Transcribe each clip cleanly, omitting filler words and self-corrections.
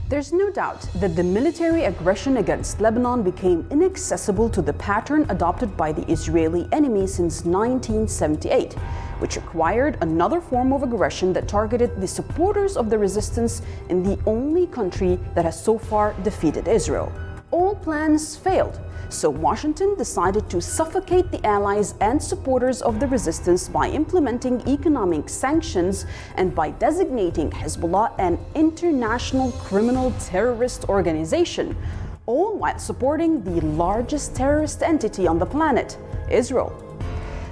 There's no doubt that the military aggression against Lebanon became inaccessible to the pattern adopted by the Israeli enemy since 1978, which required another form of aggression that targeted the supporters of the resistance in the only country that has so far defeated Israel. All plans failed, so Washington decided to suffocate the allies and supporters of the resistance by implementing economic sanctions and by designating Hezbollah an international criminal terrorist organization, all while supporting the largest terrorist entity on the planet, Israel.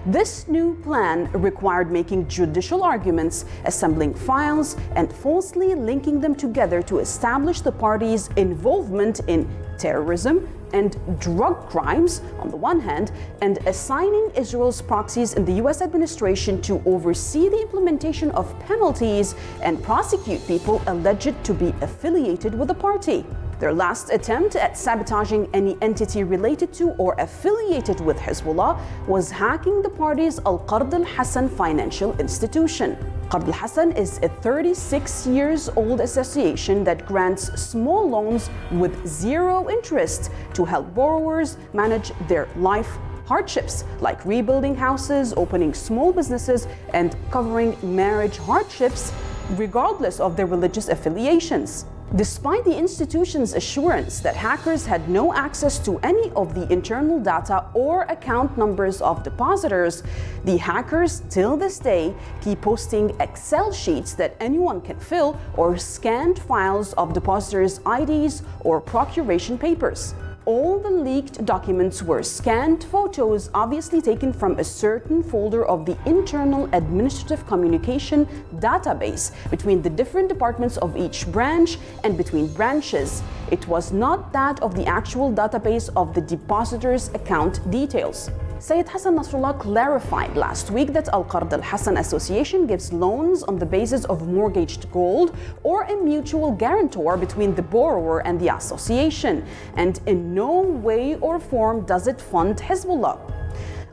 This new plan required making judicial arguments, assembling files, and falsely linking them together to establish the party's involvement in terrorism and drug crimes on the one hand, and assigning Israel's proxies in the US administration to oversee the implementation of penalties and prosecute people alleged to be affiliated with the party. Their last attempt at sabotaging any entity related to or affiliated with Hezbollah was hacking the party's Al-Qard al-Hassan financial institution. Qard al-Hassan is a 36-year-old association that grants small loans with zero interest to help borrowers manage their life hardships, like rebuilding houses, opening small businesses, and covering marriage hardships, regardless of their religious affiliations. Despite the institution's assurance that hackers had no access to any of the internal data or account numbers of depositors, the hackers till this day keep posting Excel sheets that anyone can fill or scanned files of depositors' IDs or procuration papers. All the leaked documents were scanned photos obviously taken from a certain folder of the internal administrative communication database between the different departments of each branch and between branches. It was not that of the actual database of the depositor's account details. Sayyid Hassan Nasrallah clarified last week that Al-Qard al-Hassan Association gives loans on the basis of mortgaged gold or a mutual guarantor between the borrower and the association, and in no way or form does it fund Hezbollah.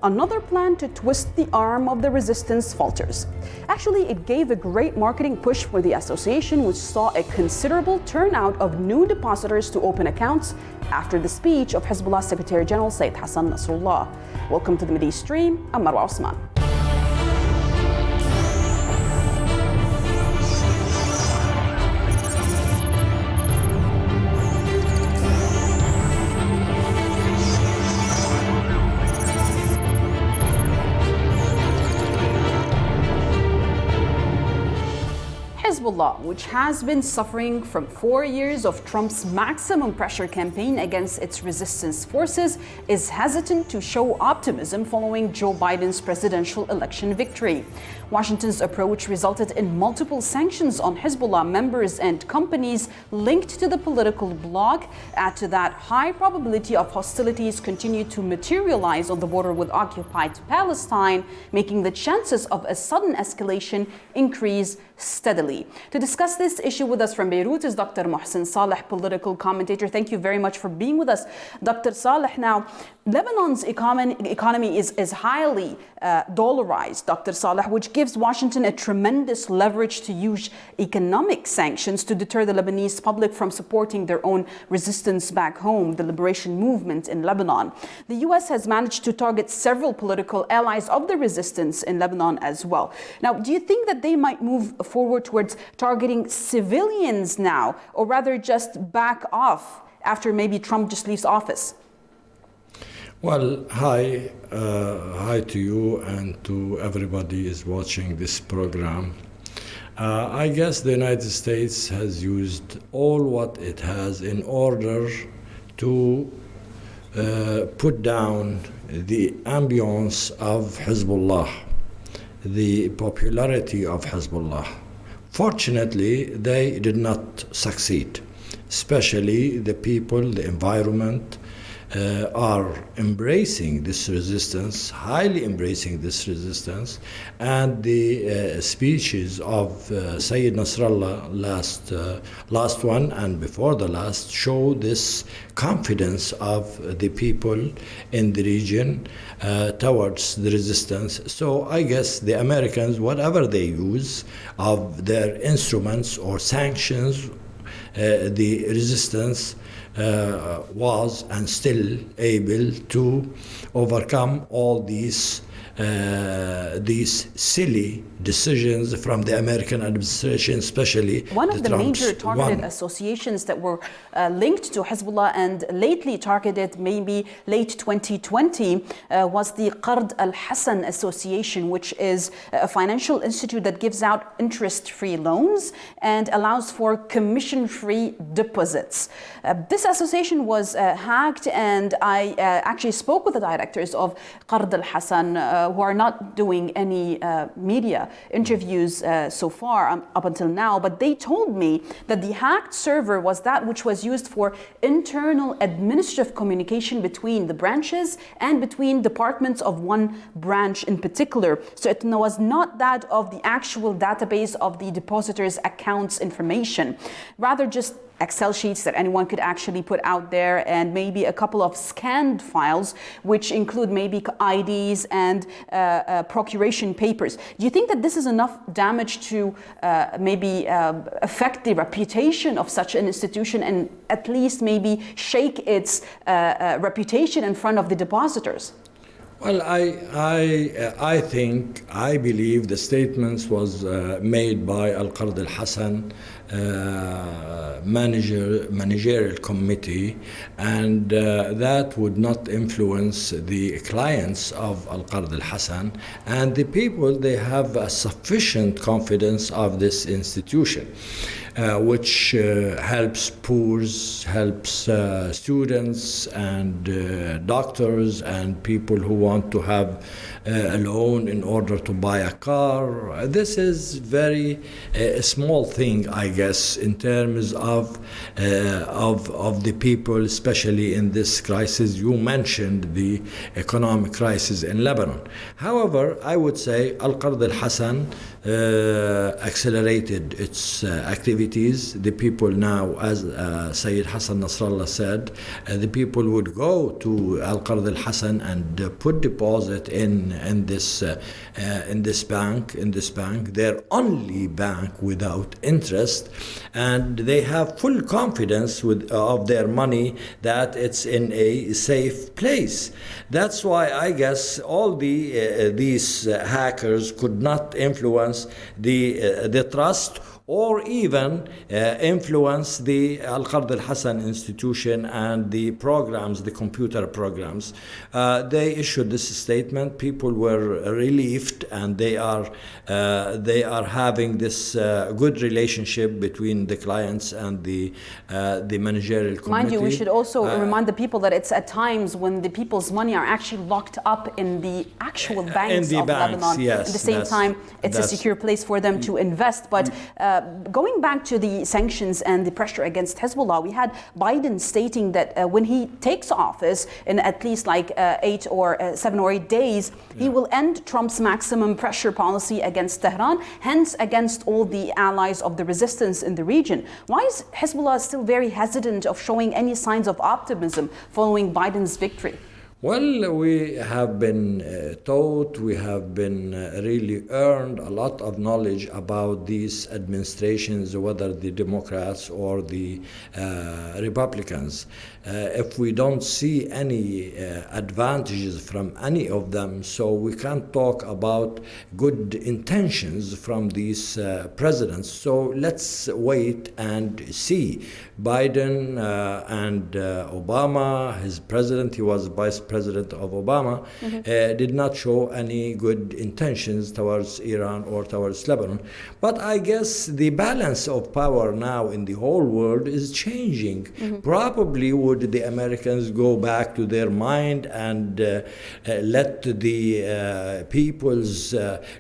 Another plan to twist the arm of the resistance falters. Actually, it gave a great marketing push for the association, which saw a considerable turnout of new depositors to open accounts after the speech of Hezbollah Secretary General Sayyid Hassan Nasrallah. Welcome to the Mideastream. I'm Marwa Osman. Hezbollah, which has been suffering from 4 years of Trump's maximum pressure campaign against its resistance forces, is hesitant to show optimism following Joe Biden's presidential election victory. Washington's approach resulted in multiple sanctions on Hezbollah members and companies linked to the political bloc. Add to that, high probability of hostilities continue to materialize on the border with occupied Palestine, making the chances of a sudden escalation increase steadily. To discuss this issue with us from Beirut is Dr. Mohsen Saleh, political commentator. Thank you very much for being with us. Dr. Saleh, now, Lebanon's economy is highly dollarized, Dr. Saleh, which gives Washington a tremendous leverage to use economic sanctions to deter the Lebanese public from supporting their own resistance back home, the liberation movement in Lebanon. The US has managed to target several political allies of the resistance in Lebanon as well. Now, do you think that they might move forward towards targeting civilians now, or rather just back off after maybe Trump just leaves office? Well, hi to you and to everybody is watching this program. I guess the United States has used all what it has in order to put down the ambience of Hezbollah, the popularity of Hezbollah. Fortunately, they did not succeed, especially the people, the environment, are embracing this resistance, highly embracing this resistance, and the speeches of Sayyid Nasrallah last one and before the last show this confidence of the people in the region towards the resistance. So I guess the Americans, whatever they use of their instruments or sanctions, the resistance was and still able to overcome all these silly decisions from the American administration, especially one of the Trump's major targeted one. associations that were linked to Hezbollah and lately targeted maybe late 2020 was the Qard al-Hassan Association, which is a financial institute that gives out interest-free loans and allows for commission-free deposits. This association was hacked, and I actually spoke with the directors of Qard al-Hassan who are not doing any media interviews so far up until now, but they told me that the hacked server was that which was used for internal administrative communication between the branches and between departments of one branch in particular. So it was not that of the actual database of the depositors' accounts information, rather just Excel sheets that anyone could actually put out there, and maybe a couple of scanned files which include maybe IDs and procuration papers. Do you think that this is enough damage to maybe affect the reputation of such an institution and at least maybe shake its reputation in front of the depositors? Well, I believe the statements was made by Al-Qard al-Hassan managerial committee, and that would not influence the clients of Al-Qard al-Hassan, and the people, they have a sufficient confidence of this institution, which helps poor, helps students and doctors and people who want to have a loan in order to buy a car. This is very small thing, I guess, in terms of the people, especially in this crisis. You mentioned the economic crisis in Lebanon. However, I would say Al-Qard al-Hassan accelerated its activities. The people now, as Sayyid Hassan Nasrallah said, the people would go to Al-Qard al-Hassan and put deposit in this bank, their only bank without interest, and they have full confidence of their money that it's in a safe place. That's why I guess all these hackers could not influence the trust or even influence the Al-Qard al-Hassan institution and the programs, the computer programs. They issued this statement. People were relieved, and they are having this good relationship between the clients and the managerial committee. Mind you, we should also remind the people that it's at times when the people's money are actually locked up in the actual banks of Lebanon. Yes, at the same time, it's a secure place for them to invest. But going back to the sanctions and the pressure against Hezbollah, we had Biden stating that when he takes office in at least like 7 or 8 days, he will end Trump's maximum pressure policy against Tehran, hence against all the allies of the resistance in the region. Why is Hezbollah still very hesitant of showing any signs of optimism following Biden's victory? Well, we have been taught, we have been really earned a lot of knowledge about these administrations, whether the Democrats or the Republicans. If we don't see any advantages from any of them, so we can't talk about good intentions from these presidents. So let's wait and see. Biden and Obama, his president, he was vice president of Obama, did not show any good intentions towards Iran or towards Lebanon. But I guess the balance of power now in the whole world is changing. Probably would the Americans go back to their mind and let the peoples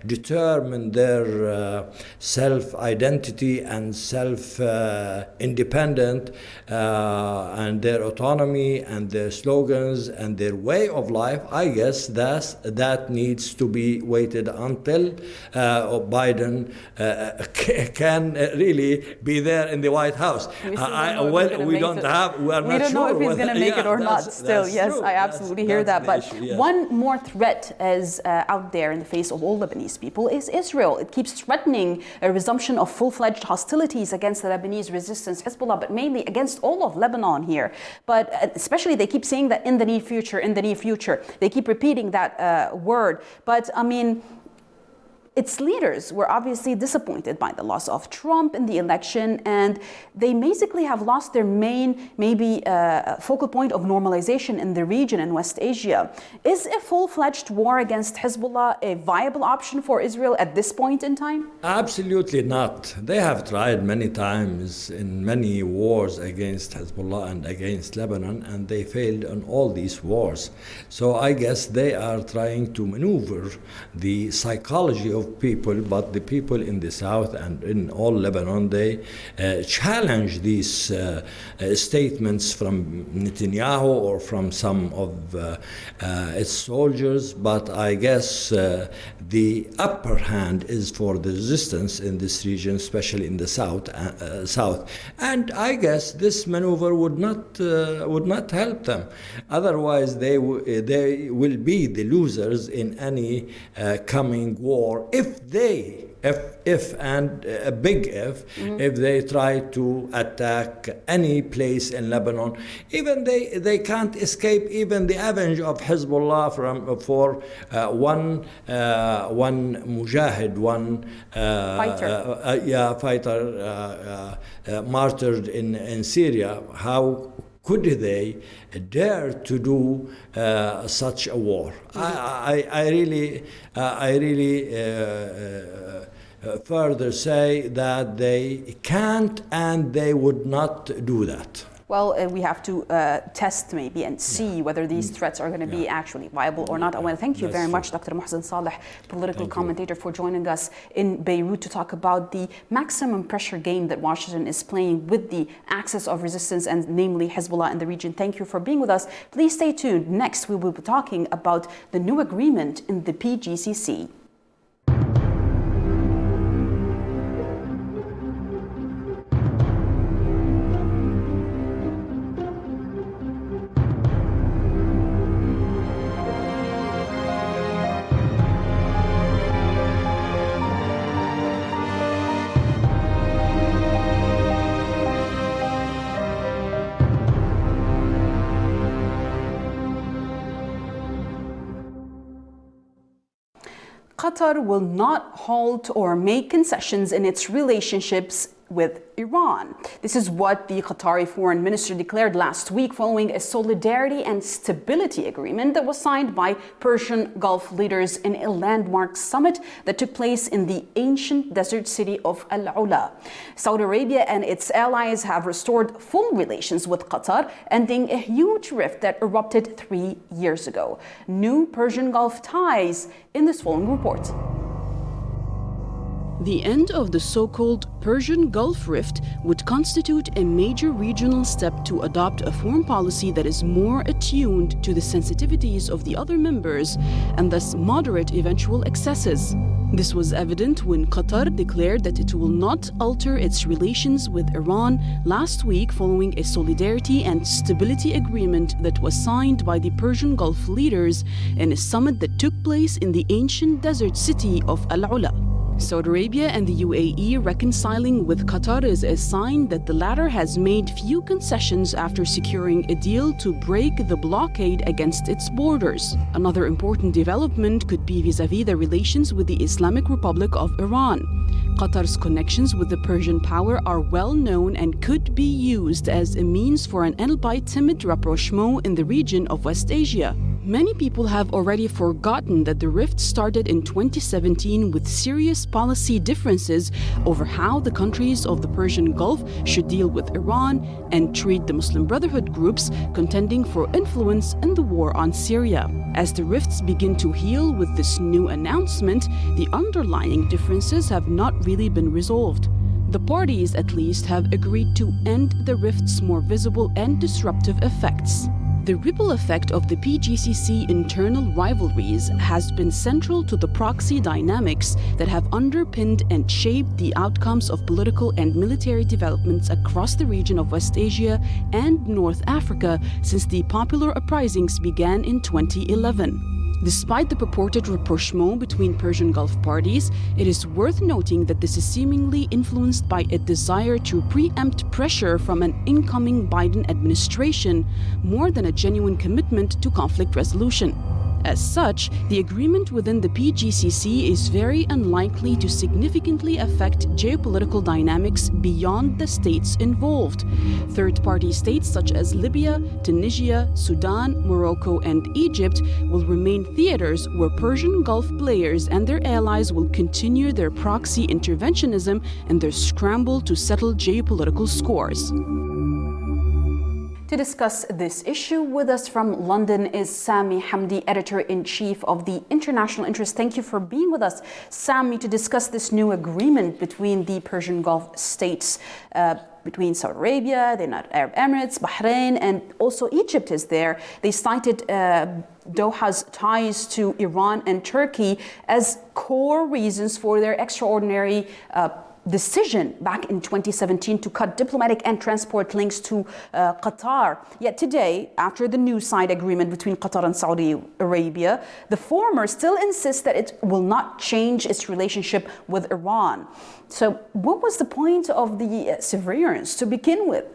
determine their self-identity and self-independent and their autonomy and their slogans and their way of life, I guess that needs to be waited until Biden can really be there in the White House. We don't know if he's going to make it or not still. Yes, I absolutely hear that. But one more threat is out there in the face of all Lebanese people is Israel. It keeps threatening a resumption of full-fledged hostilities against the Lebanese resistance, Hezbollah, but mainly against all of Lebanon here. But especially they keep saying that in the near future. They keep repeating that word. But I mean, its leaders were obviously disappointed by the loss of Trump in the election, and they basically have lost their main, focal point of normalization in the region in West Asia. Is a full-fledged war against Hezbollah a viable option for Israel at this point in time? Absolutely not. They have tried many times in many wars against Hezbollah and against Lebanon, and they failed in all these wars. So I guess they are trying to maneuver the psychology of people, but the people in the south and in all Lebanon, they challenge these statements from Netanyahu or from some of its soldiers. But I guess the upper hand is for the resistance in this region, especially in the south. And I guess this maneuver would not help them. Otherwise, they will be the losers in any coming war if they try to attack any place in Lebanon. Even they can't escape even the avenge of Hezbollah for one mujahid, one fighter martyred in Syria. How could they dare to do such a war? I really further say that they can't and they would not do that. Well, we have to test maybe and see whether these threats are going to be actually viable or not. I want to thank you very much, Dr. Mohsen Saleh, political commentator, for joining us in Beirut to talk about the maximum pressure game that Washington is playing with the axis of resistance and namely Hezbollah in the region. Thank you for being with us. Please stay tuned. Next, we will be talking about the new agreement in the PGCC. Qatar will not halt or make concessions in its relationships with Iran. This is what the Qatari foreign minister declared last week following a solidarity and stability agreement that was signed by Persian Gulf leaders in a landmark summit that took place in the ancient desert city of Al-Ula. Saudi Arabia and its allies have restored full relations with Qatar, ending a huge rift that erupted 3 years ago. New Persian Gulf ties in this following report. The end of the so-called Persian Gulf rift would constitute a major regional step to adopt a foreign policy that is more attuned to the sensitivities of the other members and thus moderate eventual excesses. This was evident when Qatar declared that it will not alter its relations with Iran last week following a solidarity and stability agreement that was signed by the Persian Gulf leaders in a summit that took place in the ancient desert city of Al-Ula. Saudi Arabia and the UAE reconciling with Qatar is a sign that the latter has made few concessions after securing a deal to break the blockade against its borders. Another important development could be vis-à-vis the relations with the Islamic Republic of Iran. Qatar's connections with the Persian power are well known and could be used as a means for an albeit timid rapprochement in the region of West Asia. Many people have already forgotten that the rift started in 2017 with serious policy differences over how the countries of the Persian Gulf should deal with Iran and treat the Muslim Brotherhood groups contending for influence in the war on Syria. As the rifts begin to heal with this new announcement, the underlying differences have not really been resolved. The parties, at least, have agreed to end the rift's more visible and disruptive effects. The ripple effect of the PGCC internal rivalries has been central to the proxy dynamics that have underpinned and shaped the outcomes of political and military developments across the region of West Asia and North Africa since the popular uprisings began in 2011. Despite the purported rapprochement between Persian Gulf parties, it is worth noting that this is seemingly influenced by a desire to preempt pressure from an incoming Biden administration more than a genuine commitment to conflict resolution. As such, the agreement within the PGCC is very unlikely to significantly affect geopolitical dynamics beyond the states involved. Third-party states such as Libya, Tunisia, Sudan, Morocco, and Egypt will remain theaters where Persian Gulf players and their allies will continue their proxy interventionism and their scramble to settle geopolitical scores. To discuss this issue with us from London is Sami Hamdi, Editor-in-Chief of the International Interest. Thank you for being with us, Sami, to discuss this new agreement between the Persian Gulf states, between Saudi Arabia, the United Arab Emirates, Bahrain, and also Egypt is there. They cited Doha's ties to Iran and Turkey as core reasons for their extraordinary decision back in 2017 to cut diplomatic and transport links to Qatar. Yet today, after the new side agreement between Qatar and Saudi Arabia, the former still insists that it will not change its relationship with Iran. So what was the point of the severance to begin with?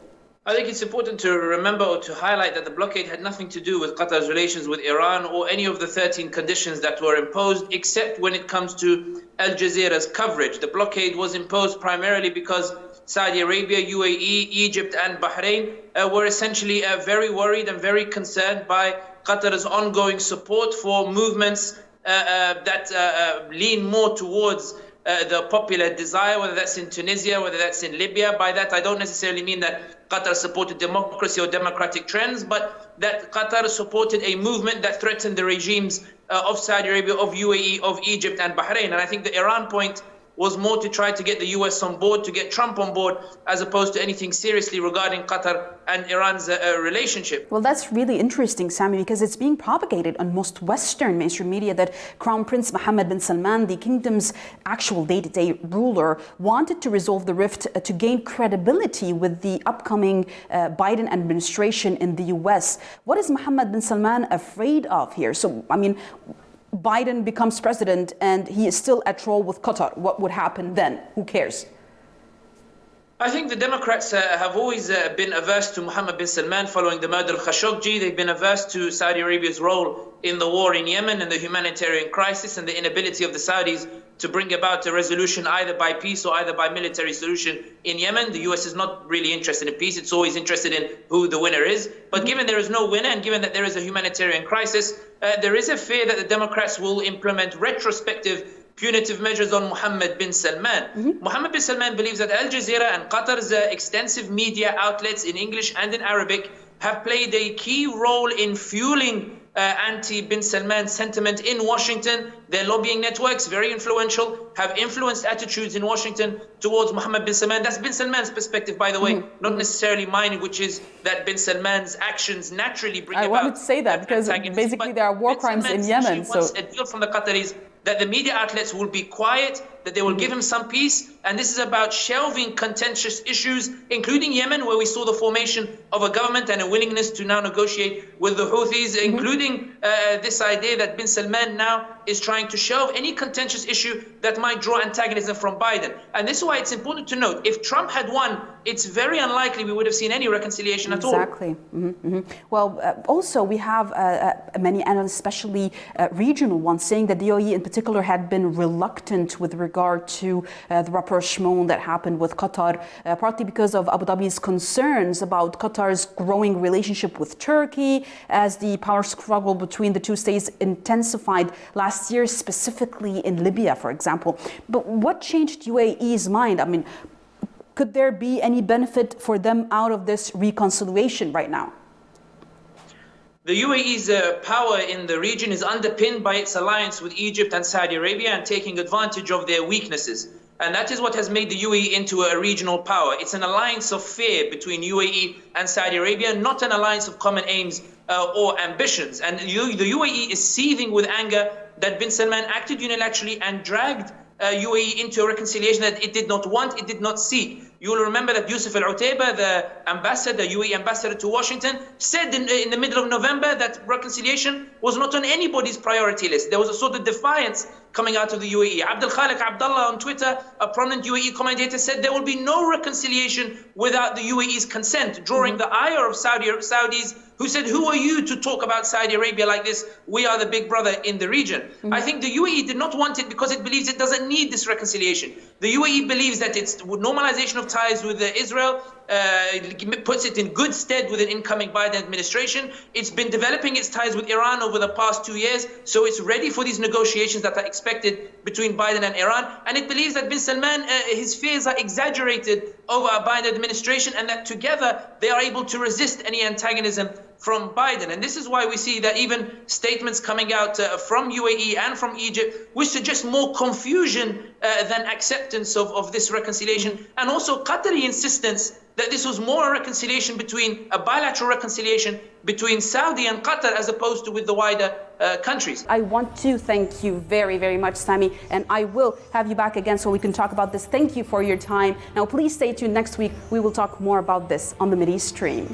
I think it's important to remember or to highlight that the blockade had nothing to do with Qatar's relations with Iran or any of the 13 conditions that were imposed, except when it comes to Al Jazeera's coverage. The blockade was imposed primarily because Saudi Arabia, UAE, Egypt, and Bahrain were essentially very worried and very concerned by Qatar's ongoing support for movements that lean more towards the popular desire, whether that's in Tunisia, whether that's in Libya. By that, I don't necessarily mean that Qatar supported democracy or democratic trends, but that Qatar supported a movement that threatened the regimes of Saudi Arabia, of UAE, of Egypt, and Bahrain. And I think the Iran point was more to try to get the US on board, to get Trump on board, as opposed to anything seriously regarding Qatar and Iran's relationship. Well, that's really interesting, Sami, because it's being propagated on most Western mainstream media that Crown Prince Mohammed bin Salman, the kingdom's actual day-to-day ruler, wanted to resolve the rift to gain credibility with the upcoming Biden administration in the US. What is Mohammed bin Salman afraid of here? So, I mean, Biden becomes president and he is still at war with Qatar. What would happen then? Who cares? I think the Democrats have always been averse to Mohammed bin Salman following the murder of Khashoggi. They've been averse to Saudi Arabia's role in the war in Yemen and the humanitarian crisis and the inability of the Saudis to bring about a resolution either by peace or either by military solution in Yemen. The US is not really interested in peace. It's always interested in who the winner is. But given there is no winner and given that there is a humanitarian crisis, there is a fear that the Democrats will implement retrospective punitive measures on Mohammed bin Salman. Mohammed bin Salman believes that Al Jazeera and Qatar's extensive media outlets in English and in Arabic have played a key role in fueling anti-bin Salman sentiment in Washington. Their lobbying networks, very influential, have influenced attitudes in Washington towards Mohammed bin Salman. That's bin Salman's perspective, by the way, not necessarily mine, which is that bin Salman's actions naturally bring about. I wanted to say that because basically there are war crimes in Yemen. So wants a deal from the Qataris that the media outlets will be quiet, that they will give him some peace. And this is about shelving contentious issues, including Yemen, where we saw the formation of a government and a willingness to now negotiate with the Houthis, including this idea that bin Salman now is trying to shelve any contentious issue that might draw antagonism from Biden. And this is why it's important to note, if Trump had won, it's very unlikely we would have seen any reconciliation at all. Exactly. Well, also we have many analysts, especially regional ones, saying that the UAE in particular had been reluctant with regard to the rapprochement that happened with Qatar, partly because of Abu Dhabi's concerns about Qatar's growing relationship with Turkey as the power struggle between the two states intensified last year, specifically in Libya, for example. But what changed UAE's mind? I mean, could there be any benefit for them out of this reconciliation right now? The UAE's power in the region is underpinned by its alliance with Egypt and Saudi Arabia and taking advantage of their weaknesses. And that is what has made the UAE into a regional power. It's an alliance of fear between UAE and Saudi Arabia, not an alliance of common aims or ambitions. And the UAE is seething with anger that bin Salman acted unilaterally and dragged UAE into a reconciliation that it did not want, it did not seek. You will remember that Yusuf Al-Utaiba, the ambassador, the UAE ambassador to Washington, said in the middle of November that reconciliation was not on anybody's priority list. There was a sort of defiance coming out of the UAE. Abdul Khalik Abdullah on Twitter, a prominent UAE commentator, said there will be no reconciliation without the UAE's consent, drawing the ire of Saudis who said, who are you to talk about Saudi Arabia like this? We are the big brother in the region. I think the UAE did not want it because it believes it doesn't need this reconciliation. The UAE believes that its normalization of ties with Israel puts it in good stead with an incoming Biden administration. It's been developing its ties with Iran over the past 2 years, so it's ready for these negotiations that are expected between Biden and Iran. And it believes that bin Salman, his fears are exaggerated over a Biden administration, and that together they are able to resist any antagonism from Biden. And this is why we see that even statements coming out from UAE and from Egypt, which suggest more confusion than acceptance of this reconciliation, and also Qatari insistence that this was more a reconciliation between a bilateral reconciliation between Saudi and Qatar as opposed to with the wider countries. I want to thank you very, very much, Sami, and I will have you back again so we can talk about this. Thank you for your time. Now, please stay tuned. Next week, we will talk more about this on the Mideastream.